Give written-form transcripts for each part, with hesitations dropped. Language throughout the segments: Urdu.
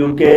UK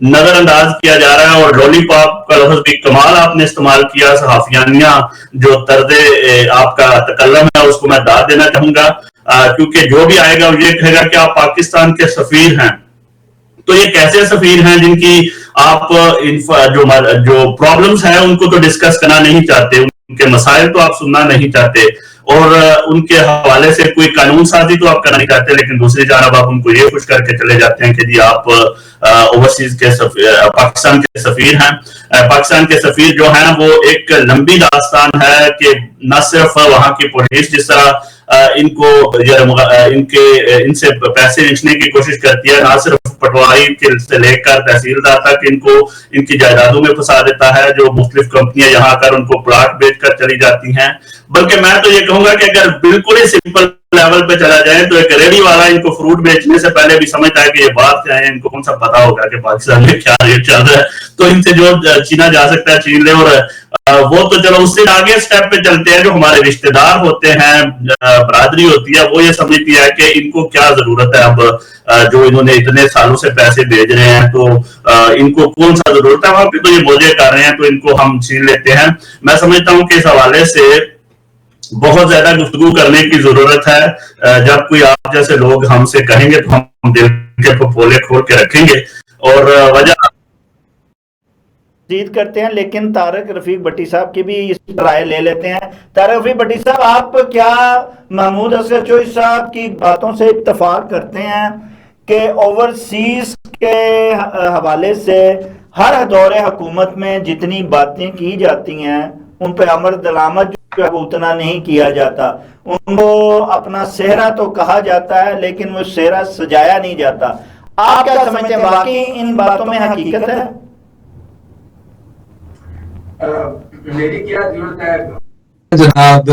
نظر انداز کیا جا رہا ہے. اور لولی پاپ کا لفظ بھی کمال آپ نے استعمال کیا. صحافیانیہ جو طرز آپ کا تکلم ہے اس کو میں داد دینا چاہوں گا, کیونکہ جو بھی آئے گا وہ یہ کہے گا کہ آپ پاکستان کے سفیر ہیں. تو یہ کیسے سفیر ہیں جن کی آپ جو پرابلمز ہیں ان کو تو ڈسکس کرنا نہیں چاہتے, ان کے مسائل تو آپ سننا نہیں چاہتے, اور ان کے حوالے سے کوئی قانون سازی تو آپ کرنا نہیں چاہتے, لیکن دوسری جانب آپ ان کو یہ خوش کر کے چلے جاتے ہیں کہ جی آپ اوورسیز کے پاکستان کے سفیر ہیں. پاکستان کے سفیر جو ہیں وہ ایک لمبی داستان ہے کہ نہ صرف وہاں کی پولیس جس طرح ان کو ان سے پیسے رینچنے کی کوشش کرتی ہے, نہ صرف پٹواری سے لے کر تحصیلدار تک ان کو ان کی جائیدادوں میں پھنسا دیتا ہے, جو مختلف کمپنیاں یہاں آ کر ان کو پلاٹ بیچ کر چلی جاتی ہیں. بلکہ میں تو یہ کہوں گا کہ اگر بالکل ہی سمپل لیول پہ چلا جائے تو ایک ریڑھی والا ان کو فروٹ بیچنے سے پہلے بھی سمجھتا ہے کہ یہ بات کیا ہے, ان کو کون سا پتا ہوگا کہ پاکستان میں کیا ریٹ چل رہا ہے, تو ان سے جو چھینا جا سکتا ہے چھین لے. اور وہ تو چلو اس سے آگے سٹیپ پہ چلتے ہیں, جو ہمارے رشتہ دار ہوتے ہیں, برادری ہوتی ہے, وہ یہ سمجھتی ہے کہ ان کو کیا ضرورت ہے, اب جو انہوں نے اتنے سالوں سے پیسے بھیج رہے ہیں تو ان کو کون سا ضرورت ہے, وہاں پہ تو یہ موجے کر رہے ہیں تو ان کو ہم چھین لیتے ہیں. میں سمجھتا ہوں کہ اس حوالے سے بہت زیادہ گفتگو کرنے کی ضرورت ہے. جب کوئی آپ جیسے لوگ ہم سے کہیں گے تو ہم دل کے پھولے کھول کے رکھیں گے. اور وجہ کرتے ہیں, لیکن طارق رفیق بٹی صاحب کی بھی اس رائے لے لیتے ہیں. طارق رفیق بٹی صاحب, آپ کیا محمود اصغر چوہی صاحب کی باتوں سے اتفاق کرتے ہیں کہ اوورسیز کے حوالے سے ہر دور حکومت میں جتنی باتیں کی جاتی ہیں ان پہ عمل درآمد جو ہے اتنا نہیں کیا جاتا, ان کو اپنا صحرا تو کہا جاتا ہے لیکن وہ صحرا سجایا نہیں جاتا. آپ کیا سمجھتے ہیں, واقعی ان باتوں میں حقیقت ہے؟ میری کیا ضرورت ہے جناب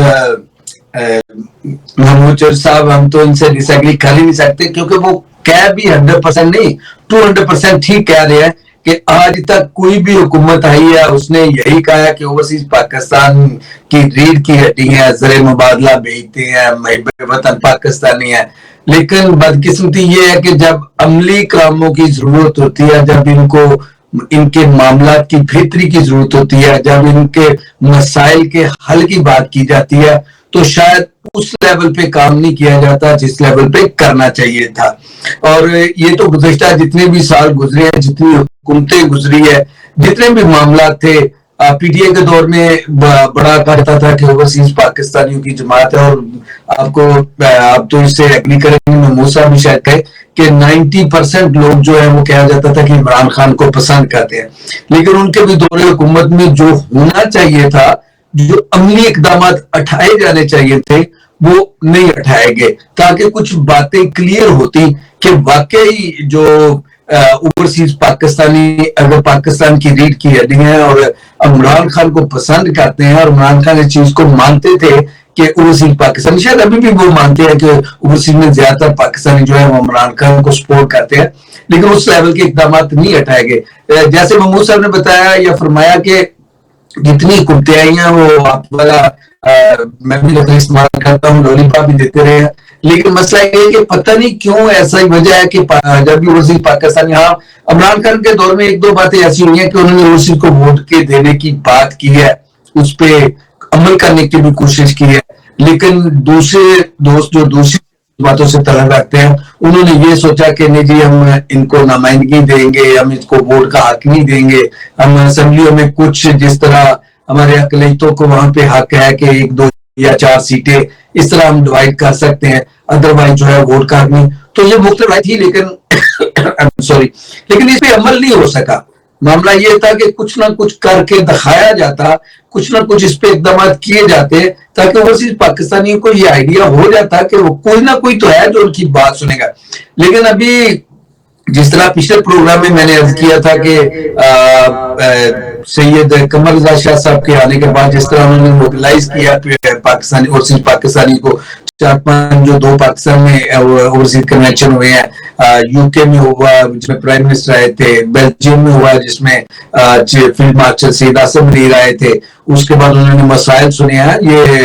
محمود چوہی صاحب, ہم تو ان سے ڈس ایگری کر ہی نہیں سکتے, کیونکہ وہ کہہ بھی 100% نہیں 200% ٹھیک کہہ رہے ہیں کہ آج تک کوئی بھی حکومت آئی ہے اس نے یہی کہا کہ اوورسیز پاکستان کی ریڑھ کی ہڈی ہے, زر مبادلہ بھیجتے ہیں, محب وطن پاکستانی ہے. لیکن بدقسمتی یہ ہے کہ جب عملی کاموں کی ضرورت ہوتی ہے, جب ان کے معاملات کی بہتری کی ضرورت ہوتی ہے, جب ان کے مسائل کے حل کی بات کی جاتی ہے, تو شاید اس لیول پہ کام نہیں کیا جاتا جس لیول پہ کرنا چاہیے تھا. اور یہ تو گزشتہ جتنے بھی سال گزرے ہیں, جتنی حکومتیں گزری ہے, جتنے بھی معاملات تھے, پی ٹی اے کے دور میں بڑا کہتا تھا کہ اوورسیز پاکستانیوں کی جماعت ہے, اور آپ تو اس سے ایگری کریں گے, محمود صاحب بھی شاید کہے کہ 90% لوگ جو ہے وہ کہا جاتا تھا کہ عمران خان کو پسند کرتے ہیں. لیکن ان کے بھی دور حکومت میں جو ہونا چاہیے تھا, جو عملی اقدامات اٹھائے جانے چاہیے تھے, وہ نہیں اٹھائے گئے, تاکہ کچھ باتیں کلیئر ہوتی کہ واقعی جو اوورسیز پاکستانی اگر پاکستان کی ریڑھ کی ہڈی ہیں اور عمران خان کو پسند کرتے ہیں, اور عمران خان اس چیز کو مانتے تھے کہ اوورسیز پاکستانی, شاید ابھی بھی وہ مانتے ہیں کہ اوورسیز میں زیادہ تر پاکستانی جو ہے وہ عمران خان کو سپورٹ کرتے ہیں, لیکن اس لیول کے اقدامات نہیں اٹھائے گئے. جیسے محمود صاحب نے بتایا یا فرمایا کہ جتنی حکومتیں آئی ہیں وہ آپ والا میں بھی لفظ استعمال کرتا ہوں, لولی پاپ بھی دیتے رہے ہیں. لیکن مسئلہ یہ ہے کہ پتہ نہیں کیوں ایسا ہی وجہ ہے کہ جب بھی اوورسیز پاکستانی, ہاں عمران خان کے دور میں ایک دو باتیں ایسی ہوئی ہیں کہ انہوں نے اوورسیز کو ووٹ کے دینے کی بات کی ہے, اس پہ عمل کرنے کی بھی کوشش کی ہے, لیکن دوسرے دوست جو دوسری باتوں سے تعلق رکھتے ہیں انہوں نے یہ سوچا کہ نہیں جی ہم ان کو نمائندگی دیں گے, ہم اس کو ووٹ کا حق نہیں دیں گے, ہم اسمبلیوں میں کچھ جس طرح ہمارے اقلیتوں کو وہاں پہ حق ہے کہ 1 2 یا 4 سیٹیں اس طرح ہم ڈیوائڈ کر سکتے ہیں, ادروائز جو ہے ووٹ کا حق نہیں. تو یہ مختلف رائے تھی, لیکن اس پہ عمل نہیں ہو سکا. معاملہ یہ تھا کہ کچھ نہ کچھ کر کے دکھایا جاتا, کچھ نہ کچھ اس پہ اقدامات کیے جاتے, تاکہ اوورسیز پاکستانیوں کو یہ آئیڈیا ہو جاتا کہ وہ کوئی نہ کوئی تو ہے جو ان کی بات سنے گا. لیکن ابھی جس طرح پچھلے پروگرام میں میں نے عرض کیا تھا کہ سید قمر رضا شاہ صاحب کے آنے کے بعد جس طرح انہوں نے موبلائز کیا پاکستانی اوورسیز پاکستانی کو, 4-5 جو 2 پاکستان میں اوورسیز کنونشن ہوئے ہیں, یو کے میں ہوا جس میں پرائم منسٹر آئے تھے, بیلجیم میں ہوا جس میں فیلڈ مارشل سید آصف منیر آئے تھے, اس کے بعد انہوں نے مسائل سنے ہیں, یہ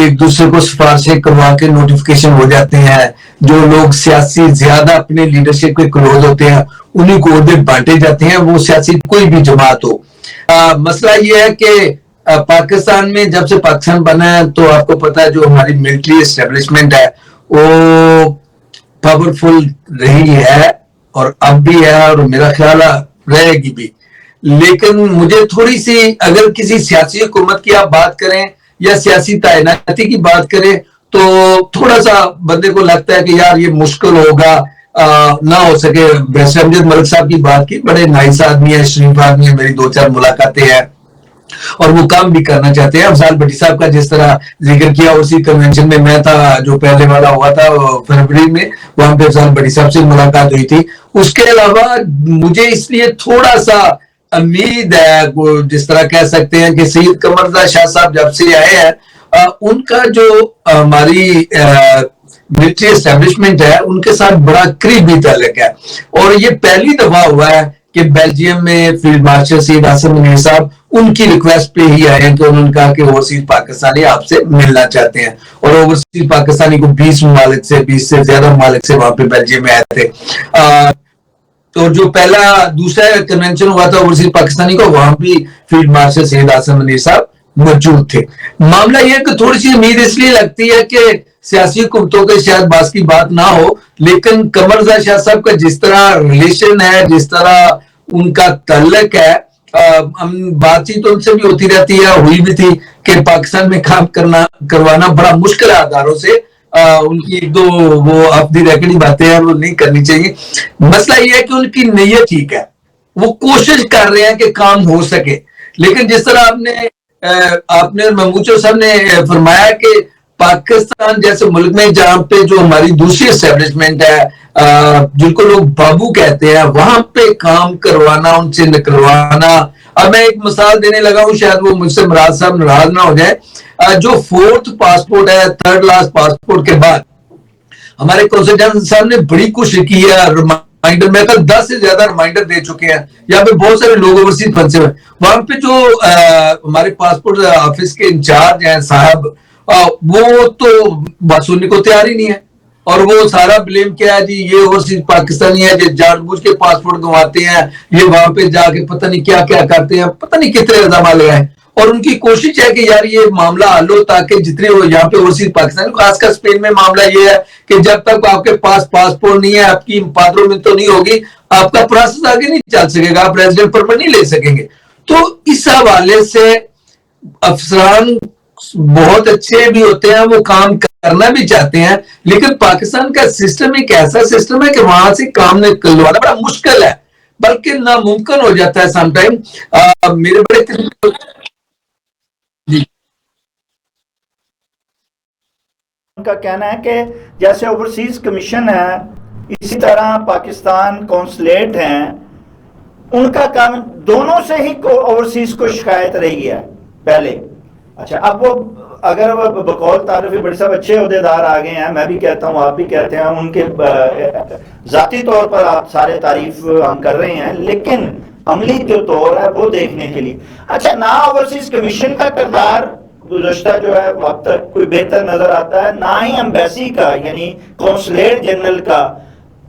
ایک دوسرے کو سفارشیں کروا کے نوٹیفکیشن ہو جاتے ہیں, جو لوگ سیاسی زیادہ اپنے لیڈرشپ کے کلوز ہوتے ہیں انہیں کو عہدے بانٹے جاتے ہیں, وہ سیاسی کوئی بھی جماعت ہو. مسئلہ یہ ہے کہ پاکستان میں جب سے پاکستان بنا ہے تو آپ کو پتا ہے جو ہماری ملٹری اسٹیبلشمنٹ ہے وہ پاورفل رہی ہے اور اب بھی ہے اور میرا خیال رہے گی بھی. لیکن مجھے تھوڑی سی, اگر کسی سیاسی حکومت کی آپ بات کریں یا سیاسی تعیناتی کی بات کریں تو تھوڑا سا بندے کو لگتا ہے کہ یار یہ مشکل ہوگا, نہ ہو سکے. ویسے امجد ملک صاحب کی بات کی, بڑے نائس آدمی ہیں, شریف آدمی ہیں, میری 2-4 ملاقاتیں ہیں اور وہ کام بھی کرنا چاہتے ہیں. افضال بھٹی صاحب کا جس طرح ذکر کیا, اسی کنونشن میں میں تھا جو پہلے والا ہوا تھا فروری میں, وہاں پہ افضال بھٹی صاحب سے ملاقات ہوئی تھی. اس کے علاوہ مجھے اس لیے تھوڑا سا امید ہے, جس طرح کہہ سکتے ہیں کہ سید قمر رضا شاہ صاحب جب سے آئے ہیں ان کا جو ہماری ملٹری اسٹیبلشمنٹ ہے ان کے ساتھ بڑا قریبی تعلق ہے. اور یہ پہلی دفعہ ہوا ہے کہ بیلجیم میں فیلڈ مارشل سید عاصم منیر صاحب ان کی ریکویسٹ پہ ہی آئے ہیں کہ انہوں نے کہا کہ اوورسیز پاکستانی آپ سے ملنا چاہتے ہیں, اور اوورسیز پاکستانی کو 20 ممالک سے 20 سے زیادہ ممالک سے وہاں پہ بیلجیم میں آئے تھے. تو جو پہلا دوسرا کنونشن ہوا تھا اوورسیز پاکستانی کو, وہاں بھی فیلڈ مارشل سید عاصم منیر صاحب موجود تھے. معاملہ یہ کہ تھوڑی سی امید اس لیے لگتی ہے کہ سیاسی حکومتوں کے شاید باس کی بات نہ ہو, لیکن قمر رضا شاہ صاحب کا جس طرح ریلیشن ہے, جس طرح ان کا تعلق ہے, بات چیت ان سے بھی ہوتی رہتی ہے, ہوئی بھی تھی کہ پاکستان میں کام کروانا بڑا مشکل ہے اداروں سے. ان کی ایک دو وہ آپ دی ریکڈی باتیں ہیں وہ نہیں کرنی چاہیے. مسئلہ یہ ہے کہ ان کی نیت ٹھیک ہے, وہ کوشش کر رہے ہیں کہ کام ہو سکے. لیکن جس طرح آپ نے محمود چودھری صاحب نے فرمایا کہ پاکستان جیسے ملک میں جہاں پہ جو ہماری دوسری اسٹیبلشمنٹ ہے جن کو لوگ بابو کہتے ہیں, وہاں پہ کام کروانا, ان سے نکلوانا. اب میں ایک مثال دینے لگا ہوں, شاید وہ مجھ سے مراد صاحب ناراض نہ ہو جائے. جو 4th پاسپورٹ ہے, 3rd لاسٹ پاسپورٹ کے بعد ہمارے قونصل جنرل صاحب نے بڑی کوشش کی ہے, ریمائنڈر میں 10 سے زیادہ ریمائنڈر دے چکے ہیں. یہاں پہ بہت سارے لوگ اوورسیز پھنسے ہوئے. وہاں پہ جو ہمارے پاسپورٹ آفس کے انچارج ہیں صاحب, وہ تو بات سننے کو تیار ہی نہیں ہے, اور وہ سارا بلیم کیا ہے جی یہ اوورسیز پاکستانی ہے, جو جان بوجھ کے پاسپورٹ گنواتے ہیں, یہ وہاں پہ جا کے پتہ نہیں کیا کیا کرتے ہیں, پتہ نہیں کتنے الزامات لگائے. اور ان کی کوشش ہے کہ یار یہ معاملہ حل ہو تاکہ جتنے یہاں پہ اوورسیز پاکستانی, خاص کر اسپین میں معاملہ یہ ہے کہ جب تک آپ کے پاس پاسپورٹ نہیں ہے, آپ کی پادروں میں تو نہیں ہوگی, آپ کا پروسیس آگے نہیں چل سکے گا, آپ ریزیڈنٹ پرمٹ نہیں لے سکیں گے. تو اس حوالے سے افسران بہت اچھے بھی ہوتے ہیں, وہ کام کرنا بھی چاہتے ہیں, لیکن پاکستان کا سسٹم ایک ایسا سسٹم ہے کہ وہاں سے کام نکلوانا بڑا مشکل ہے, بلکہ ناممکن ہو جاتا ہے سم ٹائم. میرے بڑے جی ان کا کہنا ہے کہ جیسے اوورسیز کمیشن ہے اسی طرح پاکستان کونسلیٹ ہیں, ان کا کام دونوں سے ہی اوورسیز کو شکایت رہی ہے پہلے. اچھا اب وہ اگر وہ بقول تعارفی بڑے صاحب اچھے عہدیدار آ گئے ہیں, میں بھی کہتا ہوں آپ بھی کہتے ہیں, ان کے ذاتی طور پر آپ سارے تعریف ہم کر رہے ہیں, لیکن عملی جو طور ہے وہ دیکھنے کے لیے اچھا نہ اوورسیز کمیشن کا کردار گزشتہ جو ہے وقت تک کوئی بہتر نظر آتا ہے, نہ ہی ایمبیسی کا یعنی قونصلیٹ جنرل کا.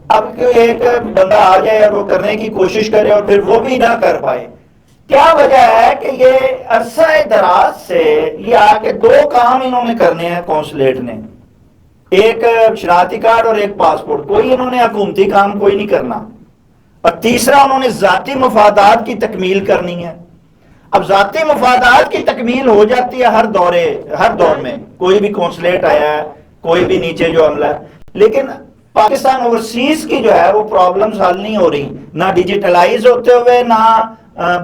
اب ایک بندہ آ جائے اور وہ کرنے کی کوشش کرے اور پھر وہ بھی نہ کر پائے, کیا وجہ ہے کہ یہ عرصہ دراز سے یہ آ کے 2 کام انہوں نے کرنے ہیں قونصلیٹ نے, ایک شناختی کارڈ اور ایک پاسپورٹ, کوئی انہوں نے حکومتی کام کوئی نہیں کرنا, اور تیسرا انہوں نے ذاتی مفادات کی تکمیل کرنی ہے. اب ذاتی مفادات کی تکمیل ہو جاتی ہے ہر دور میں, کوئی بھی قونصلیٹ آیا ہے, کوئی بھی نیچے جو عملہ ہے, لیکن پاکستان اوورسیز کی جو ہے وہ پرابلمز حل نہیں ہو رہی, نہ ڈیجیٹلائز ہوتے ہوئے, نہ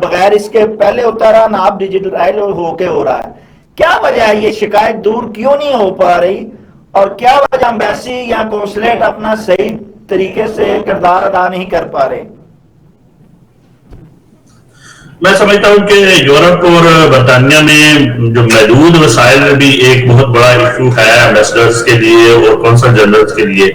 بغیر اس کے پہلے ہوتا رہا, نہ اب ڈیجیٹلائز ہو کے ہو رہا ہے. کیا وجہ ہے یہ شکایت دور کیوں نہیں ہو پا رہی, اور کیا وجہ ایمبیسی یا قونصلیٹ اپنا صحیح طریقے سے کردار ادا نہیں کر پا رہے؟ میں سمجھتا ہوں کہ یورپ اور برطانیہ میں جو محدود وسائل بھی ایک بہت بڑا ایشو ہے ایمبیسڈرز کے لیے اور کونسل جنرلز کے لیے.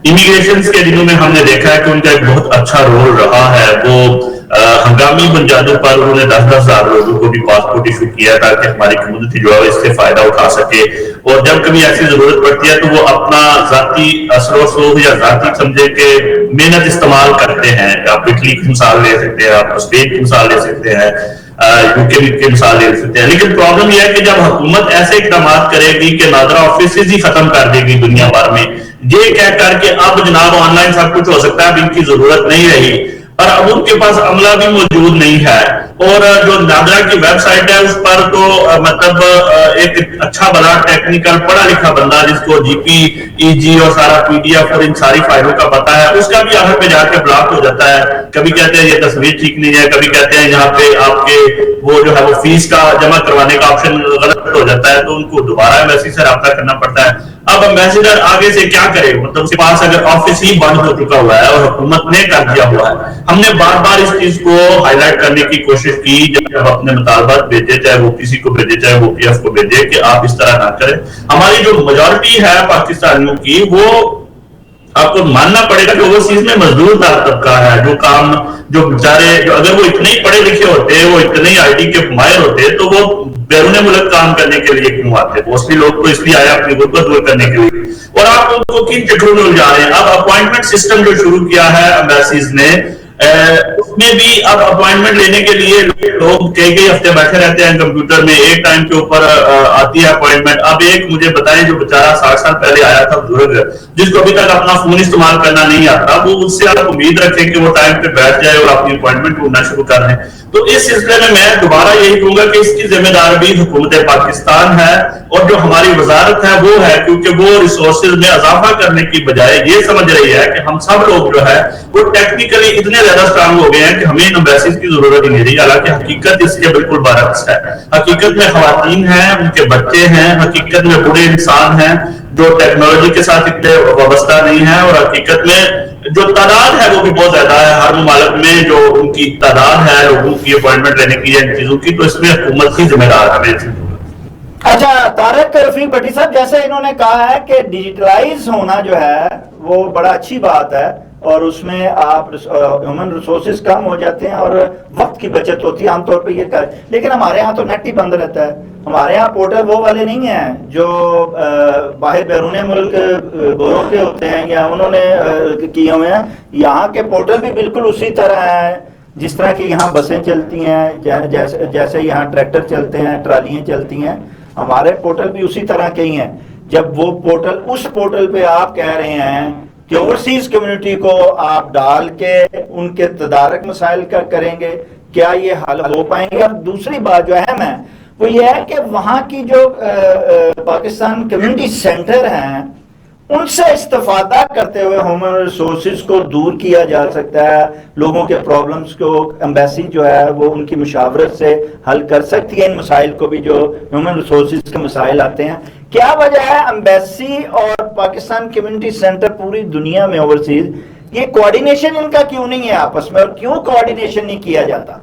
امیگریشن کے دنوں میں ہم نے دیکھا ہے کہ ان کا ایک بہت اچھا رول رہا ہے, وہ ہنگامی بنیادوں پر انہوں نے 10,000 لوگوں کو بھی پاسپورٹ ایشو کیا تاکہ ہماری کمیونٹی جو ہے اس سے فائدہ اٹھا سکے, اور جب کبھی ایسی ضرورت پڑتی ہے تو وہ اپنا ذاتی اثر و رسوخ یا ذاتی سمجھے کہ محنت استعمال کرتے ہیں. آپ اٹلی کی مثال لے سکتے ہیں, آپ اسپین کی مثال لے سکتے ہیں, یوکے کی مثال لے سکتے ہیں. لیکن پرابلم یہ ہے کہ جب حکومت ایسے اقدامات کرے گی کہ نادرا آفیسز ہی ختم کر دے گی دنیا بھر میں, یہ کہہ کر کے اب جناب آن لائن سب کچھ ہو سکتا ہے, اب ان کی ضرورت نہیں رہی, اور اب ان کے پاس عملہ بھی موجود نہیں ہے, اور جو نادرا کی ویب سائٹ ہے اس پر تو مطلب ایک اچھا بڑا ٹیکنیکل پڑھا لکھا بندہ جس کو جی پی ای جی اور سارا پی ڈی ایف اور ان ساری فائلوں کا پتا ہے, اس کا بھی آخر پہ جا کے بلاک ہو جاتا ہے. کبھی کہتے ہیں یہ تصویر ٹھیک نہیں ہے, کبھی کہتے ہیں یہاں پہ آپ کے وہ جو ہے وہ فیس کا جمع کروانے کا آپشن غلط ہو جاتا ہے, تو ان کو دوبارہ ایمبیسی سے رابطہ کرنا پڑتا ہے. اب امبیسڈر آگے سے کیا کرے, مطلب اس کے پاس اگر آفس ہی بند ہو چکا ہوا ہے اور حکومت نے کر دیا ہوا ہے. ہم نے بار بار اس چیز کو ہائی لائٹ کرنے کی کوشش کی جب اپنے مطالبات بھیجے, چاہے وہ کسی کو بھیجے چاہے وہ پی ایف کو بھیجے, کہ آپ اس طرح نہ کریں. ہماری جو میجورٹی ہے پاکستانیوں کی, وہ آپ کو ماننا پڑے گا کہ اوورسیز میں مزدور طبقہ ہے, جو کام جو بیچارے اگر وہ اتنے ہی پڑھے لکھے ہوتے, وہ اتنے ہی آئی ٹی کے ماہر ہوتے, تو وہ بیرون ملک کام کرنے کے لیے کیوں آتے؟ موسٹلی لوگ تو اس لیے آئے اپنی غربت دور کرنے کے لیے, اور آپ ان کو کن چکروں میں الجھا رہے ہیں. اب اپوائنٹمنٹ سسٹم جو شروع کیا ہے ایمبیسیز نے, اس میں بھی اب اپوائنٹمنٹ لینے کے لیے لوگ کئی ہفتے بیٹھے رہتے ہیں کمپیوٹر میں, ایک ٹائم کے اوپر آتی ہے اپوائنٹمنٹ. اب ایک مجھے بتائیں جو بیچارہ 60 سال پہلے آیا تھا بزرگ, جس کو ابھی تک اپنا فون استعمال کرنا نہیں آتا, وہ اس سے آپ امید رکھیں کہ وہ ٹائم پہ بیٹھ جائے اور اپنی اپوائنٹمنٹ ڈھونڈنا شروع کر دیں. تو اس سلسلے میں دوبارہ یہی کہوں گا کہ اس کی ذمہ دار بھی حکومت پاکستان ہے, اور جو ہماری وزارت ہے وہ ہے, کیونکہ وہ ریسورسز میں اضافہ کرنے کی بجائے یہ سمجھ رہی ہے کہ ہم سب لوگ جو ہے وہ ٹیکنیکلی اتنے زیادہ اسٹرانگ ہو گئے ہیں کہ ہمیں ایمبیسیز کی ضرورت ہی نہیں رہی. حالانکہ حقیقت اس کے بالکل برعکس ہے. حقیقت میں خواتین ہیں, ان کے بچے ہیں, حقیقت میں بوڑھے انسان ہیں جو ٹیکنالوجی کے ساتھ اتنے وابستہ نہیں ہیں, اور حقیقت میں جو تعداد ہے وہ بھی بہت زیادہ ہے ہر ممالک میں, جو ان کی تعداد ہے لوگوں کی اپوائنٹمنٹ لینے کی ان چیزوں کی, تو اس میں حکومت ہی ذمہ دار ہے. اچھا طارق رفیق بھٹی صاحب, جیسے انہوں نے کہا ہے کہ ڈیجیٹلائز ہونا جو ہے وہ بڑا اچھی بات ہے, اور اس میں آپ ہیومن ریسورسز کم ہو جاتے ہیں اور وقت کی بچت ہوتی ہے, عام طور پہ یہ کریں. لیکن ہمارے ہاں تو نیٹ ہی بند رہتا ہے. ہمارے ہاں پورٹل وہ والے نہیں ہیں جو باہر بیرون ملک گوروں کے ہوتے ہیں یا انہوں نے کیے ہوئے ہیں. یہاں کے پورٹل بھی بالکل اسی طرح ہیں جس طرح کہ یہاں بسیں چلتی ہیں, جیسے یہاں ٹریکٹر چلتے ہیں, ٹرالیاں چلتی ہیں, ہمارے پورٹل بھی اسی طرح کے ہی ہیں. جب وہ پورٹل, اس پورٹل پہ آپ کہہ رہے ہیں کہ اوورسیز کمیونٹی کو آپ ڈال کے ان کے تدارک مسائل کا کریں گے, کیا یہ حل ہو پائیں گے؟ اور دوسری بات جو اہم ہے وہ یہ ہے کہ وہاں کی جو پاکستان کمیونٹی سینٹر ہیں ان سے استفادہ کرتے ہوئے ہیومن ریسورسز کو دور کیا جا سکتا ہے, لوگوں کے پرابلمز کو ایمبیسی جو ہے وہ ان کی مشاورت سے حل کر سکتی ہے, ان مسائل کو بھی جو ہیومن ریسورسز کے مسائل آتے ہیں. کیا وجہ ہے ایمبیسی اور پاکستان کمیونٹی سینٹر پوری دنیا میں اوورسیز, یہ کوارڈینیشن ان کا کیوں نہیں ہے آپس میں, اور کیوں کوارڈینیشن نہیں کیا جاتا؟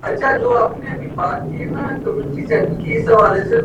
اچھا, جو آپ نے ابھی بات کی نا کمیونٹی سینٹر کی اس حوالے سے,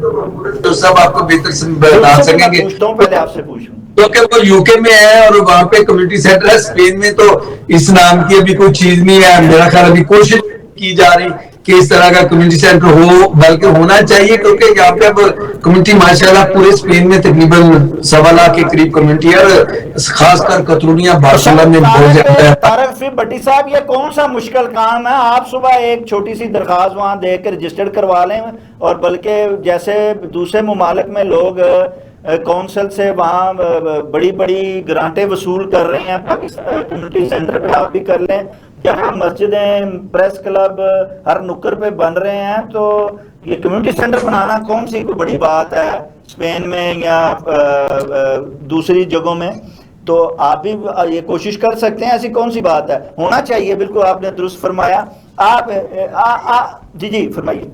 تو سب آپ کو بہتر سے بتا سکیں گے. پوچھتا ہوں, پہلے آپ سے پوچھوں تو کہ وہ یوکے میں ہے اور وہاں پہ کمیونٹی سینٹر ہے, اسپین میں تو اس نام کی ابھی کوئی چیز نہیں ہے. میرا خیال ابھی کوشش کی جا رہی کہ اس طرح کا کمیونٹی سینٹر ہو, بلکہ ہونا چاہیے, کیونکہ یہاں پہ اب کمیونٹی ماشاءاللہ پورے اسپین میں تقریباً 1.25 لاکھ کے قریب کمیونٹی ہے, اور خاص کر کترونیا بارسلونا میں بہت زیادہ ہے. طارق رفیق بھٹی صاحب, یہ کون سا مشکل کام ہے؟ آپ صبح ایک چھوٹی سی درخواست وہاں دے کے رجسٹرڈ کروا لیں, اور بلکہ جیسے دوسرے ممالک میں لوگ کونسل سے وہاں بڑی بڑی گرانٹیں وصول کر رہے ہیں, پاکستان کمیونٹی سینٹر پہ آپ بھی کر لیں. جہاں مسجدیں, پریس کلب ہر نکر پہ بن رہے ہیں, تو یہ کمیونٹی سینٹر بنانا کون سی کوئی بڑی بات ہے اسپین میں یا دوسری جگہوں میں؟ تو آپ بھی یہ کوشش کر سکتے ہیں, ایسی کون سی بات ہے, ہونا چاہیے. بالکل آپ نے درست فرمایا. آپ جی فرمائیے.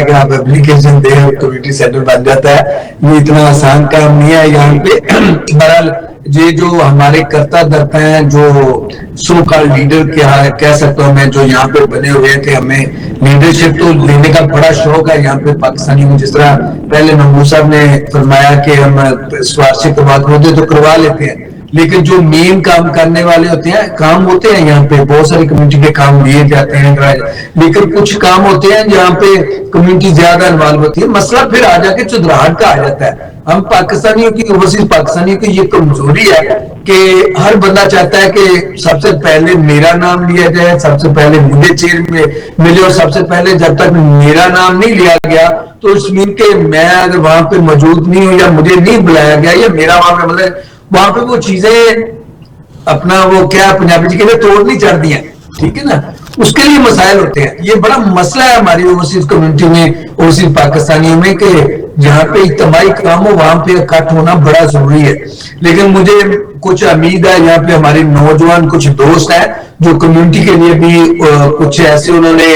کہ آپ اپلیکیشن دیں اور کمیونٹی سینٹر بن جاتا ہے, یہ اتنا آسان کام نہیں ہے یہاں پہ. بہرحال یہ جو ہمارے کرتا دھرتا ہیں, جو سو کال لیڈر کہہ سکتا ہوں میں, جو یہاں پہ بنے ہوئے ہیں کہ ہمیں لیڈرشپ تو لینے کا بڑا شوق ہے یہاں پہ پاکستانی میں. جس طرح پہلے محمود صاحب نے فرمایا کہ ہم سوارشی بات ہوتے تو کروا لیتے ہیں, لیکن جو مین کام کرنے والے ہوتے ہیں, کام ہوتے ہیں یہاں پہ بہت ساری کمیونٹی کے کام لیے جاتے ہیں, لیکن کچھ کام ہوتے ہیں جہاں پہ کمیونٹی زیادہ انوالو ہوتی ہے. مسئلہ پھر آ جا کے چودراہٹ کا آ جاتا ہے. ہم پاکستانیوں کی, اوورسیز پاکستانیوں کی یہ کمزوری ہے کہ ہر بندہ چاہتا ہے کہ سب سے پہلے میرا نام لیا جائے, سب سے پہلے مجھے چیئر میں ملے, اور سب سے پہلے جب تک میرا نام نہیں لیا گیا تو اس مین کہ میں اگر وہاں پہ موجود نہیں ہوں یا مجھے نہیں بلایا گیا یا میرا وہاں پہ مطلب وہاں پہ وہ چیزیں اپنا وہ کیا پنجابی جی کہتے ہیں توڑ نہیں چڑھ دی ہیں, ٹھیک ہے نا, اس کے لیے مسائل ہوتے ہیں. یہ بڑا مسئلہ ہے ہماری اوورسیز کمیونٹی میں, اوورسیز پاکستانیوں میں, کہ جہاں پہ اجتماعی کام ہو وہاں پہ اکٹھ ہونا بڑا ضروری ہے. لیکن مجھے کچھ امید ہے یہاں پہ ہمارے نوجوان کچھ دوست ہیں جو کمیونٹی کے لیے بھی کچھ ایسے انہوں نے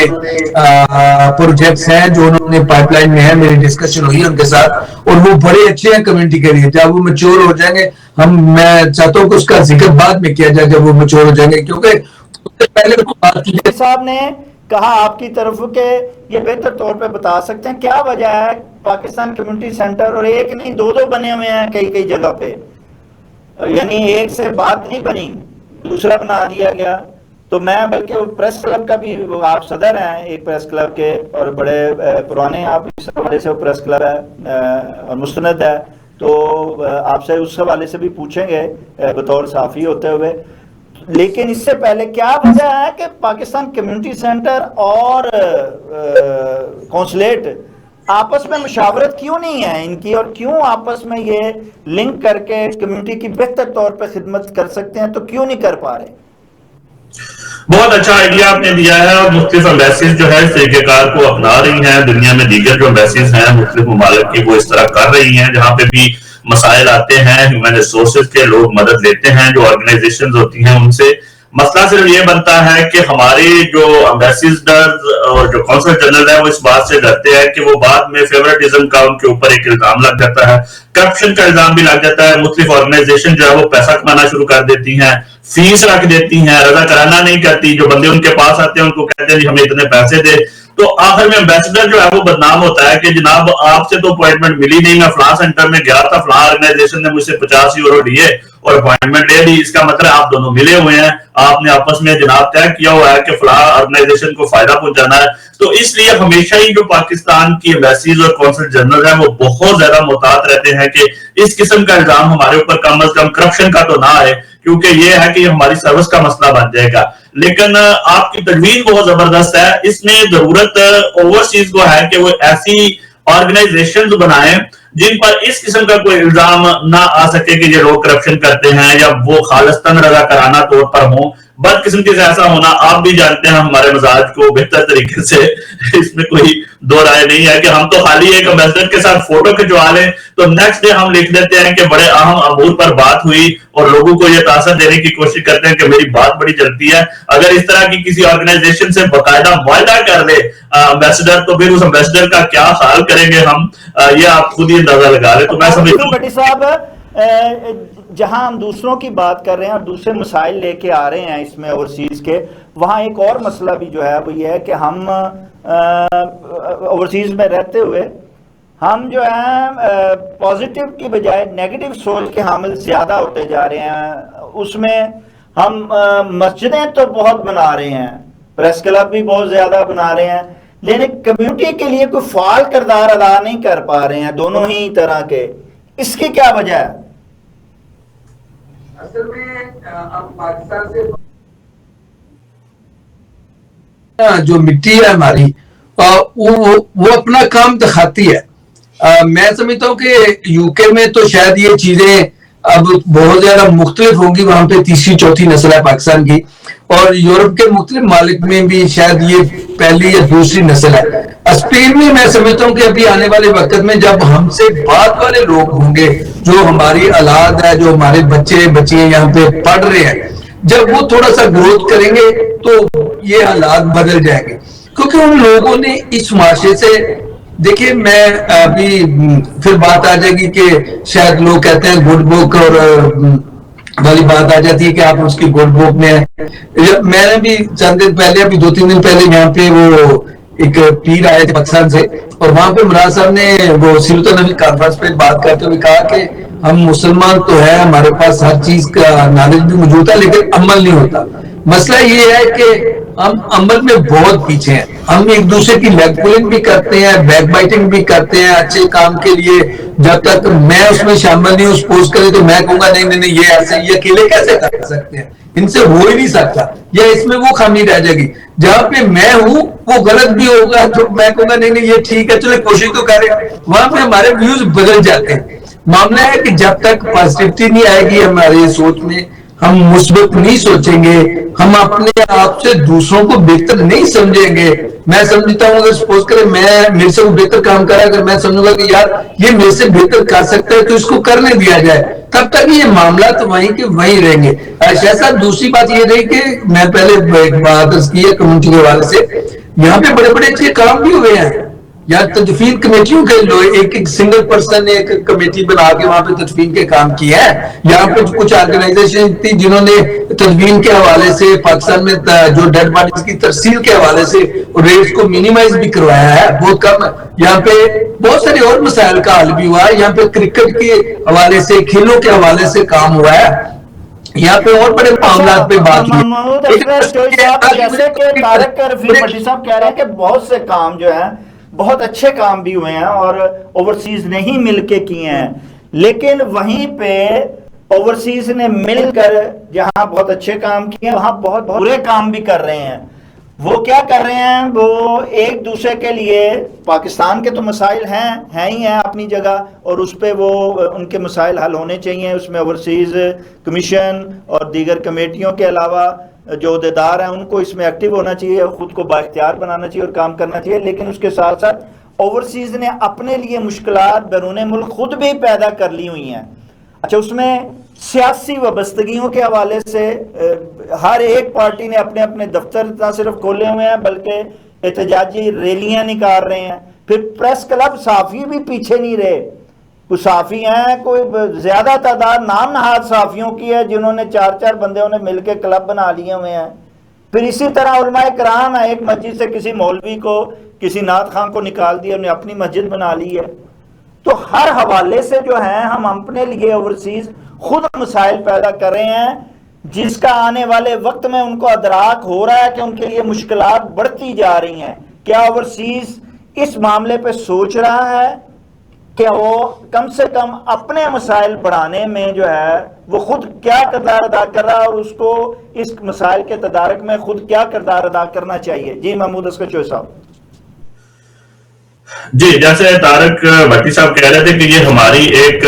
پروجیکٹس ہیں جو انہوں نے پائپ لائن میں ہے, میری ڈسکشن ہوئی ان کے ساتھ, اور وہ بڑے اچھے ہیں کمیونٹی کے لیے. جب وہ میچور ہو جائیں گے, میں چاہتا ہوں کہ اس کا ذکر بعد میں کیا جائے جب وہ میچور ہو جائیں گے, کیونکہ پہلے صاحب نے کہا آپ کی طرف کہ یہ بہتر طور پہ بتا سکتے ہیں کیا وجہ ہے پاکستان کمیونٹی سینٹر, اور ایک نہیں دو بنے ہوئے ہیں کئی جگہ پہ, یعنی ایک سے بات نہیں بنی دوسرا بنا دیا گیا. تو میں بلکہ پریس کلب کا بھی, آپ صدر ہیں ایک پریس کلب کے اور بڑے پرانے, آپ اس حوالے سے پریس کلب ہے اور مستند ہے, تو آپ سے اس حوالے سے بھی پوچھیں گے بطور صحافی ہوتے ہوئے. لیکن اس سے پہلے کیا وجہ ہے کہ پاکستان کمیونٹی سینٹر اور کونسلیٹ آپس میں مشاورت کیوں نہیں ہے ان کی, اور کیوں آپس میں یہ لنک کر کے کمیونٹی کی بہتر طور پہ خدمت کر سکتے ہیں تو کیوں نہیں کر پا رہے؟ بہت اچھا آئیڈیا آپ نے دیا ہے, اور مختلف امبیسیز جو ہے اس طریقہ کار کو اپنا رہی ہیں. دنیا میں دیگر جو امبیسیز ہیں مختلف ممالک کی وہ اس طرح کر رہی ہیں, جہاں پہ بھی مسائل آتے ہیں ہیومن ریسورسز کے لوگ مدد لیتے ہیں, جو آرگنائزیشنز ہوتی ہیں ان سے. مسئلہ صرف یہ بنتا ہے کہ ہمارے جو امبیسیڈرز اور جو کونسل جنرل ہے وہ اس بات سے ڈرتے ہیں کہ وہ بعد میں فیورٹزم کا ان کے اوپر ایک الزام لگ جاتا ہے, کرپشن کا الزام بھی لگ جاتا ہے. مختلف آرگنائزیشن جو ہے وہ پیسہ کمانا شروع کر دیتی ہیں, فیس رکھ دیتی ہیں, رضا کرانا نہیں کرتی. جو بندے ان کے پاس آتے ہیں ان کو کہتے ہیں جی ہمیں اتنے پیسے دے, تو آخر میں امبیسڈر جو ہے وہ بدنام ہوتا ہے کہ جناب آپ سے تو اپوائنٹمنٹ ملی نہیں, میں فلاں سینٹر میں گیا تھا, فلاں آرگنائزیشن نے مجھ سے 50 یورو لیے اور اپوائنٹمنٹ لے لی. اس کا مطلب آپ دونوں ملے ہوئے ہیں, آپ نے آپس میں جناب طے کیا ہوا ہے کہ فلاں آرگنائزیشن کو فائدہ پہنچانا ہے. تو اس لیے ہمیشہ ہی جو پاکستان کی ایمبیسیز اور کونسل جنرل ہیں وہ بہت زیادہ محتاط رہتے ہیں کہ اس قسم کا الزام ہمارے اوپر کم از کم کرپشن کا تو نہ آئے, کیونکہ یہ ہے کہ یہ ہماری سروس کا مسئلہ بن جائے گا. لیکن آپ کی تجویز بہت زبردست ہے. اس میں ضرورت اوورسیز کو ہے کہ وہ ایسی آرگنائزیشنز بنائیں جن پر اس قسم کا کوئی الزام نہ آ سکے کہ یہ لوگ کرپشن کرتے ہیں یا وہ خالصتاً رضا کرانہ طور پر ہوں. بدقسمتی سے ایسا ہونا آپ بھی جانتے ہیں ہمارے مزاج کو بہتر طریقے سے, اس میں کوئی دو رائے نہیں ہے کہ ہم تو خالی ایک امبیسڈر کے ساتھ فوٹو کھنچوا لیں تو نیکسٹ ڈے ہم لکھ دیتے ہیں کہ بڑے اہم امور پر بات ہوئی, اور لوگوں کو یہ تاثر دینے کی کوشش کرتے ہیں کہ میری بات بڑی چلتی ہے. اگر اس طرح کی کسی آرگنائزیشن سے باقاعدہ معاہدہ کر لے امبیسڈر, تو پھر اس امبیسڈر کا کیا حال کریں گے ہم, یہ آپ خود ہی اندازہ لگا لیں. تو میں سمجھتا ہوں بٹی صاحب, جہاں ہم دوسروں کی بات کر رہے ہیں اور دوسرے مسائل لے کے آ رہے ہیں اس میں اوورسیز کے, وہاں ایک اور مسئلہ بھی جو ہے وہ یہ ہے کہ ہم اوورسیز میں رہتے ہوئے ہم جو ہیں پازیٹیو کی بجائے نیگیٹو سوچ کے حامل زیادہ ہوتے جا رہے ہیں. اس میں ہم مسجدیں تو بہت بنا رہے ہیں, پریس کلب بھی بہت زیادہ بنا رہے ہیں, لیکن کمیونٹی کے لیے کوئی فعال کردار ادا نہیں کر پا رہے ہیں دونوں ہی طرح کے. اس کی کیا وجہ ہے؟ اصل میں ہم پاکستان سے جو مٹی ہے ہماری وہ اپنا کام دکھاتی ہے. میں سمجھتا ہوں کہ یو کے میں تو شاید یہ چیزیں اب بہت زیادہ مختلف ہوں گی, وہاں پہ تیسری چوتھی نسل ہے پاکستان کی, اور یورپ کے مختلف ممالک میں بھی شاید یہ پہلی یا دوسری نسل ہے. اسپین میں سمجھتا ہوں کہ ابھی آنے والے وقت میں جب ہم سے بعد والے لوگ ہوں گے, جو ہماری اولاد ہے, جو ہمارے بچے بچیاں یہاں پہ پڑھ رہے ہیں, جب وہ تھوڑا سا گروتھ کریں گے تو یہ حالات بدل جائیں گے. کیونکہ ان لوگوں نے اس معاشرے سے, دیکھیں میں ابھی پھر بات آ جائے گی کہ شاید لوگ کہتے ہیں گڈ بک اور والی بات آ جاتی ہے کہ آپ اس کی گڈ بک میں, میں نے بھی چند دن پہلے ابھی 2-3 دن پہلے یہاں پہ وہ ایک پیر آئے تھے پاکستان سے, اور وہاں پہ مراد صاحب نے وہ سیرت النبی کانفرنس پہ بات کرتے ہوئے کہا کہ ہم مسلمان تو ہے, ہمارے پاس ہر چیز کا نالج بھی موجود ہے, لیکن عمل نہیں ہوتا. مسئلہ یہ ہے کہ ہم عمل میں بہت پیچھے ہیں. ہم ایک دوسرے کی لیگ پولنگ بھی کرتے ہیں, بیک بائٹنگ بھی کرتے ہیں اچھے کام کے لیے. جب تک میں اس میں شامل نہیں ہوں, سپوز کرے تو میں کہوں گا نہیں یہ ایسے, یہ اکیلے کیسے کر سکتے ہیں, ان سے ہو ہی نہیں سکتا, یا اس میں وہ خامی رہ جائے گی. جہاں پہ میں ہوں وہ غلط بھی ہوگا تو میں کہوں گا نہیں یہ ٹھیک ہے, چلے کوشش تو کریں. وہاں پہ ہمارے ویوز بدل جاتے ہیں. معاملہ ہے کہ جب تک پازیٹیوٹی نہیں آئے گی ہماری سوچ میں, ہم مثبت نہیں سوچیں گے, ہم اپنے آپ سے دوسروں کو بہتر نہیں سمجھیں گے. میں سمجھتا ہوں اگر سپوز کرے میں میرے سے وہ بہتر کام کرا, اگر میں سمجھوں گا کہ یار یہ میرے سے بہتر کر سکتا ہے تو اس کو کرنے دیا جائے, تب تک یہ معاملات وہیں کے وہیں رہیں گے. شاہ صاحب دوسری بات یہ رہی کہ میں پہلے ایک بات کی ہے کمیونٹی کے حوالے سے, یہاں پہ بڑے بڑے اچھے کام بھی ہوئے ہیں. یا تدفین کمیٹیوں کے ایک سنگل پرسن نے ایک کمیٹی بنا کے وہاں پہ تدفین کے کام کیا ہے. یہاں پہ کچھ آرگنائزیشن تھی جنہوں نے تدفین کے حوالے سے پاکستان میں جو ڈیڈ باڈیز کی ترسیل کے حوالے سے ریٹس کو مینیمائز بھی کروایا ہے, بہت کم. یہاں پہ بہت سارے اور مسائل کا حل بھی ہوا ہے. یہاں پہ کرکٹ کے حوالے سے, کھیلوں کے حوالے سے کام ہوا ہے. یہاں پہ اور بڑے معاملات پہ بات صاحب کہہ رہے ہیں کہ بہت سے کام جو ہیں بہت اچھے کام بھی ہوئے ہیں اور اوورسیز نے ہی مل کے کیے ہیں, لیکن وہیں پہ اوورسیز نے مل کر جہاں بہت اچھے کام کیے ہیں وہاں بہت برے کام بھی کر رہے ہیں. وہ کیا کر رہے ہیں, وہ ایک دوسرے کے لیے, پاکستان کے تو مسائل ہیں ہی ہیں اپنی جگہ, اور اس پہ وہ ان کے مسائل حل ہونے چاہیے. اس میں اوورسیز کمیشن اور دیگر کمیٹیوں کے علاوہ جو عہدیدار ہیں ان کو اس میں ایکٹیو ہونا چاہیے, خود کو بااختیار بنانا چاہیے اور کام کرنا چاہیے. لیکن اس کے ساتھ ساتھ اوورسیز نے اپنے لیے مشکلات بیرون ملک خود بھی پیدا کر لی ہوئی ہیں. اچھا, اس میں سیاسی وابستگیوں کے حوالے سے ہر ایک پارٹی نے اپنے اپنے دفتر نہ صرف کھولے ہوئے ہیں بلکہ احتجاجی ریلیاں نکال رہے ہیں. پھر پریس کلب, صحافی بھی پیچھے نہیں رہے. کوئی صحافی ہیں, کوئی زیادہ تعداد نام نہاد صحافیوں کی ہے جنہوں نے 4 بندوں نے مل کے کلب بنا لیے ہوئے ہیں. پھر اسی طرح علماء کرام ہیں, ایک مسجد سے کسی مولوی کو, کسی نعت خان کو نکال دیا, انہیں اپنی مسجد بنا لی ہے. تو ہر حوالے سے جو ہیں ہم اپنے لیے اوورسیز خود مسائل پیدا کر رہے ہیں, جس کا آنے والے وقت میں ان کو ادراک ہو رہا ہے کہ ان کے لیے مشکلات بڑھتی جا رہی ہیں. کیا اوورسیز اس معاملے پہ سوچ رہا ہے کہ وہ کم سے کم اپنے مسائل بڑھانے میں جو ہے وہ خود کیا کردار ادا کر رہا ہے, اور اس کو اس مسائل کے تدارک میں خود کیا کردار ادا کرنا چاہیے؟ جی محمود اسکر چوہے صاحب. جی, جیسے طارق بھٹی صاحب کہہ رہے تھے کہ یہ ہماری ایک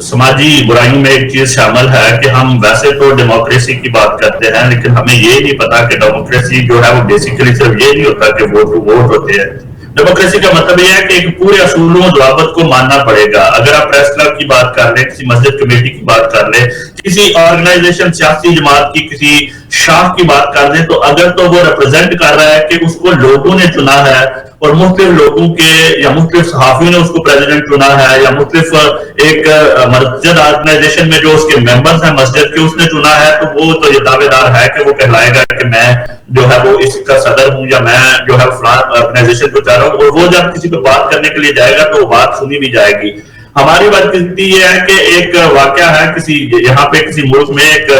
سماجی برائیوں میں ایک چیز شامل ہے کہ ہم ویسے تو ڈیموکریسی کی بات کرتے ہیں, لیکن ہمیں یہ نہیں پتا کہ ڈیموکریسی جو ہے وہ بیسیکلی صرف یہ نہیں ہوتا کہ ووٹ ہوتے ہیں. ڈیموکریسی کا مطلب یہ ہے کہ ایک پورے اصولوں و ضوابط کو ماننا پڑے گا. اگر آپ پریس کلب کی بات کر لیں, کسی مسجد کمیٹی کی بات کر لیں, کسی آرگنائزیشن سیاسی جماعت کی کسی شاخ کی بات کر لیں, تو اگر تو وہ ریپرزینٹ کر رہا ہے کہ اس کو لوگوں نے چنا ہے اور مختلف لوگوں کے یا مختلف صحافیوں نے اس کو پریزیڈنٹ چنا ہے, یا مختلف ایک مسجد آرگنائزیشن میں جو اس کے ممبرز ہیں مسجد کے اس نے چنا ہے, تو وہ تو یہ دعوے دار ہے کہ وہ کہلائے گا کہ میں جو ہے وہ اس کا صدر ہوں, یا میں جو ہے فلاں آرگنائزیشن کو چاہ رہا ہوں. اور وہ جب کسی پہ بات کرنے کے لیے جائے گا تو وہ بات سنی بھی جائے گی. ہماری بدقسمتی یہ ہے کہ ایک واقعہ ہے کسی یہاں پہ کسی ملک میں ایک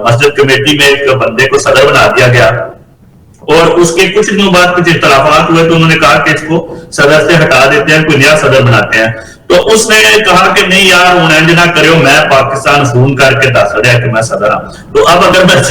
مسجد کمیٹی میں ایک بندے کو صدر بنا دیا گیا, اور اس کے کچھ دنوں بعد کچھ اختلافات ہوئے تو انہوں نے کہا کہ اس کو صدر سے ہٹا دیتے ہیں, کوئی نیا صدر بناتے ہیں. تو اس نے کہا کہ نہیں یار ہوں انج نہ کرو, میں پاکستان فون کر کے دس رہا کہ میں صدر ہوں, تو اب اگر میں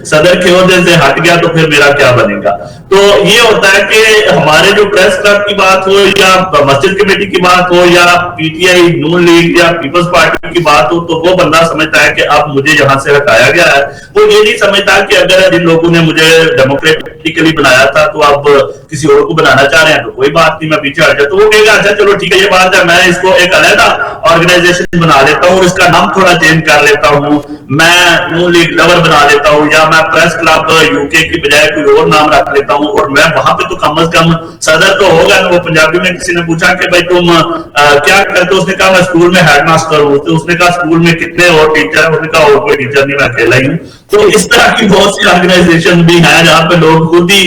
صدر کے عہدے سے ہٹ گیا تو پھر میرا کیا بنے گا. تو یہ ہوتا ہے کہ ہمارے جو پریس کلب کی بات ہو یا مسجد کمیٹی کی بات ہو یا P T I, Noon League یا پیپلز پارٹی کی بات ہو, تو وہ بندہ سمجھتا ہے کہ اب مجھے یہاں سے ہٹایا گیا ہے. وہ یہ نہیں سمجھتا کہ اگر جن لوگوں نے مجھے ڈیموکریٹکلی بنایا تھا تو اب کسی اور کو بنانا چاہ رہے ہیں تو کوئی بات نہیں, میں پیچھے ہٹ جاتا. تو وہ کہے گا اچھا چلو ٹھیک ہے, یہ بات ہے, میں اس کو ایک علیحدہ آرگنائزیشن بنا لیتا ہوں اور اس کا نام تھوڑا چینج کر لیتا ہوں, میں نون لیگ لور بنا لیتا ہوں, یا میں پریس کلب یو کے کی بجائے کوئی اور نام رکھ لیتا ہوں, اور میں وہاں پہ تو کم از کم صدر تو ہوگا. وہ پنجابی میں کسی نے پوچھا کہ بھائی تم کیا کرتے, اس نے کہا میں اسکول میں ہیڈ ماسٹر ہوں. تو اس نے کہا اسکول میں کتنے اور ٹیچر ہیں, اس نے کہا اور کوئی ٹیچر نہیں, میں اکیلا ہی ہوں. تو اس طرح کی بہت سی آرگنائزیشن بھی ہیں جہاں پہ لوگ خود ہی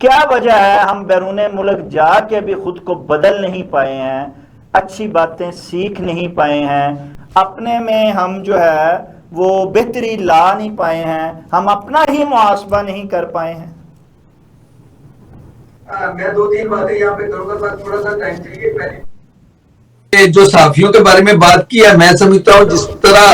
کیا وجہ ہے ہم بیرون ملک جا کے بھی خود کو بدل نہیں پائے ہیں, اچھی باتیں سیکھ نہیں پائے ہیں, اپنے میں ہم جو ہے وہ بہتری لا نہیں پائے ہیں, ہم اپنا ہی محاسبہ نہیں کر پائے ہیں؟ میں 2-3 باتیں یہاں پہ کروں گا, بس تھوڑا سا ٹائم چاہیے. پہلے جو صحافیوں کے بارے میں بات کی ہے, میں سمجھتا ہوں جس طرح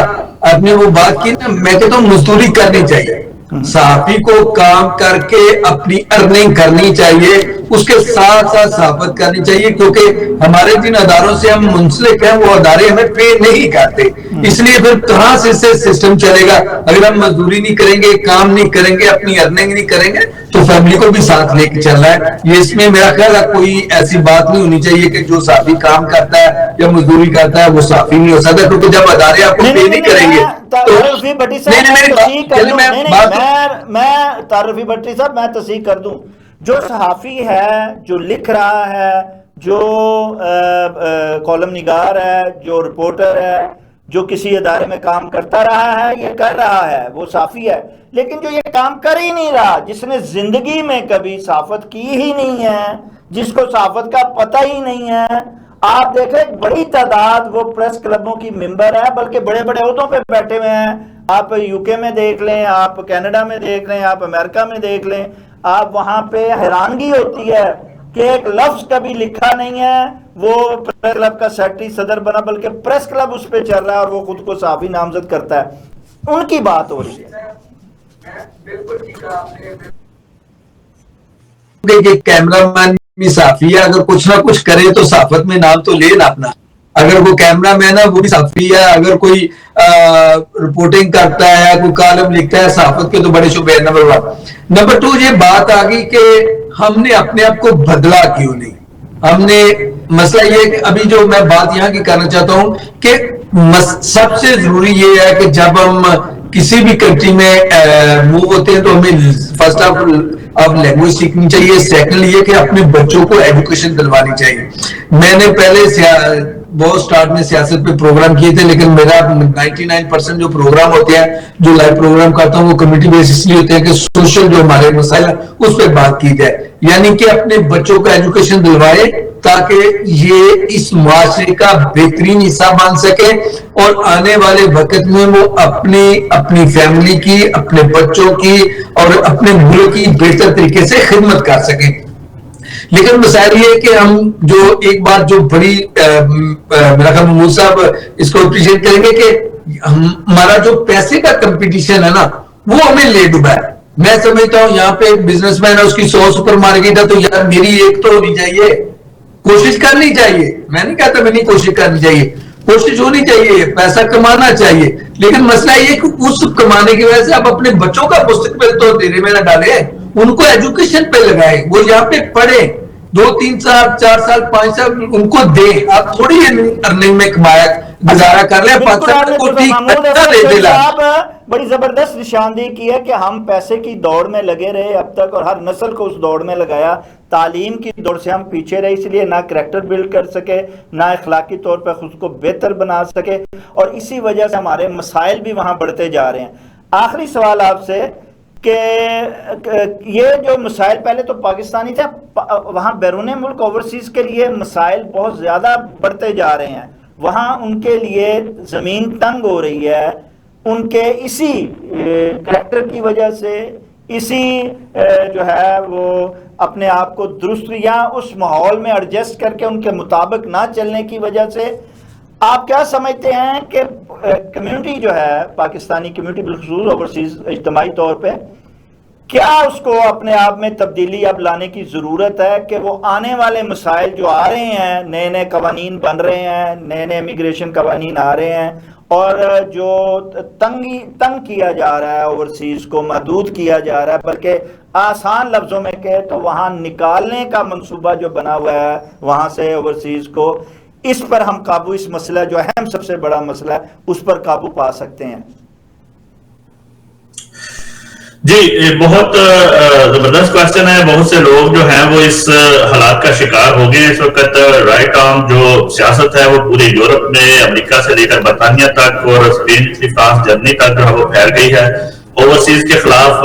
آپ نے وہ بات کی نا, میں کہتا ہوں مزدوری کرنی چاہیے. صحافی کو کام کر کے اپنی ارننگ کرنی چاہیے, اس کے ساتھ ساتھ صحافت کرنی چاہیے, کیونکہ ہمارے جن اداروں سے ہم منسلک ہیں وہ ادارے ہمیں پے نہیں کرتے, اس لیے پھر کہاں سے سسٹم چلے گا؟ اگر ہم مزدوری نہیں کریں گے, کام نہیں کریں گے, اپنی ارننگ نہیں کریں گے, تو فیملی کو بھی ساتھ لے کے چل رہا ہے. یہ اس میں میرا خیال ہے کوئی ایسی بات نہیں ہونی چاہیے کہ جو صحافی کام کرتا ہے یا مزدوری کرتا ہے وہ صحافی نہیں ہو سکتا, کیونکہ جب ادارے آپ کو پے نہیں کریں گے میں تعارفی بٹی صاحب میں تصحیح کر دوں, جو صحافی ہے, جو لکھ رہا ہے, جو کالم نگار ہے, جو رپورٹر ہے, جو کسی ادارے میں کام کرتا رہا ہے, یہ کر رہا ہے, وہ صحافی ہے. لیکن جو یہ کام کر ہی نہیں رہا, جس نے زندگی میں کبھی صحافت کی ہی نہیں ہے, جس کو صحافت کا پتہ ہی نہیں ہے, آپ دیکھیں بڑی تعداد وہ پریس کلبوں کی ممبر ہے, بلکہ بڑے بڑے عہدوں پہ بیٹھے ہوئے ہیں. آپ یو کے میں دیکھ لیں, آپ کینیڈا میں دیکھ لیں, آپ امریکہ میں دیکھ لیں, آپ وہاں پہ حیرانگی ہوتی ہے کہ ایک لفظ کبھی لکھا نہیں ہے, وہ پریس کلب کا سیکرٹری صدر بنا, بلکہ پریس کلب اس پہ چل رہا ہے اور وہ خود کو صحافی نامزد کرتا ہے. ان کی بات ہو رہی ہے. بالکل ٹھیک ہے آپ نے. کہ کیمرہ مین بھی صحافی ہے, اگر کچھ نہ کچھ کرے تو صحافت میں نام تو لے نا اپنا. اگر وہ کیمرہ مین ہے وہ بھی صحافی ہے, اگر کوئی رپورٹنگ کرتا ہے, کوئی کالم لکھتا ہے, صحافت کے تو بڑے شعبے ہیں. نمبر 1. نمبر 2, یہ بات آ گئی کہ ہم نے اپنے آپ کو بدلا کیوں نہیں. ہم نے مسئلہ یہ کہ ابھی جو میں بات یہاں کی کرنا چاہتا ہوں کہ سب سے ضروری یہ ہے کہ جب ہم کسی بھی کنٹری میں موو ہوتے ہیں تو ہمیں فرسٹ آف لینگویج سیکھنی چاہیے. سیکنڈ یہ کہ اپنے بچوں کو ایجوکیشن دلوانی چاہیے. میں نے پہلے بہت سٹارٹ میں سیاست پہ پروگرام کیے تھے, لیکن میرا 99% جو پروگرام ہوتے ہیں, جو لائیو پروگرام کرتا ہوں, وہ کمیونٹی بیس اس لیے ہوتے ہیں کہ سوشل جو ہمارے مسائل ہیں اس پہ بات کی جائے, یعنی کہ اپنے بچوں کو ایجوکیشن دلوائے تاکہ یہ اس معاشرے کا بہترین حصہ بن سکے اور آنے والے وقت میں وہ اپنی فیملی کی, اپنے بچوں کی اور اپنے ملک کی بہتر طریقے سے خدمت کر سکیں. لیکن مسائل یہ ہے کہ ہم جو ایک بات جو بڑی میرا خیال محمود صاحب اس کو اپریشیٹ کریں گے کہ ہمارا جو پیسے کا کمپٹیشن ہے نا وہ ہمیں لے ڈوبا ہے. میں سمجھتا ہوں یہاں پہ بزنس مین ہے, اس کی 100 سپر مارکیٹ ہے, تو یار میری ایک تو ہونی چاہیے, کوشش کرنی چاہیے. میں نہیں کہتا میں نہیں کوشش کرنی چاہیے, کوشش ہونی چاہیے, پیسہ کمانا چاہیے, لیکن مسئلہ یہ کہ اس کمانے کی وجہ سے آپ اپنے بچوں کا مستقبل تو دینے میں نہ ڈالیں, ان کو ایجوکیشن پہ لگائیں, وہ یہاں پہ پڑھیں, 2-3 سال 4 سال 5 سال ان کو دیں. آپ تھوڑی ارننگ میں کمایا گزارا کر لیں. پاکستان کو بڑی زبردست نشاندہی کی ہے کہ ہم پیسے کی دوڑ میں لگے رہے اب تک, اور ہر نسل کو اس دوڑ میں لگایا. تعلیم کی دوڑ سے ہم پیچھے رہے, اس لیے نہ کریکٹر بلڈ کر سکے, نہ اخلاقی طور پہ خود کو بہتر بنا سکے, اور اسی وجہ سے ہمارے مسائل بھی وہاں بڑھتے جا رہے ہیں. آخری سوال آپ سے کہ یہ جو مسائل پہلے تو پاکستانی تھے, وہاں بیرون ملک اوورسیز کے لیے مسائل بہت زیادہ بڑھتے جا رہے ہیں. وہاں ان کے لیے زمین تنگ ہو رہی ہے, ان کے اسی کریکٹر کی وجہ سے, اسی جو ہے وہ اپنے آپ کو درست یا اس ماحول میں ایڈجسٹ کر کے ان کے مطابق نہ چلنے کی وجہ سے. آپ کیا سمجھتے ہیں کہ کمیونٹی جو ہے, پاکستانی کمیونٹی بالخصوص اوورسیز اجتماعی طور پہ, کیا اس کو اپنے آپ میں تبدیلی اب لانے کی ضرورت ہے کہ وہ آنے والے مسائل جو آ رہے ہیں, نئے نئے قوانین بن رہے ہیں, نئے نئے امیگریشن قوانین آ رہے ہیں, اور جو تنگ کیا جا رہا ہے اوورسیز کو, محدود کیا جا رہا ہے, بلکہ آسان لفظوں میں کہے تو وہاں نکالنے کا منصوبہ جو بنا ہوا ہے وہاں سے اوورسیز کو, اس پر ہم قابو, اس مسئلہ جو اہم سب سے بڑا مسئلہ ہے, اس پر قابو پا سکتے ہیں؟ جی, بہت زبردست کوشچن ہے. بہت سے لوگ جو ہیں وہ اس حالات کا شکار ہو گئے اس وقت. رائٹ آرم جو سیاست ہے وہ پورے یورپ میں, امریکہ سے لے کر برطانیہ تک اور اسپین, فرانس, جرمنی تک جو ہے وہ پھیل گئی ہے. اوورسیز کے خلاف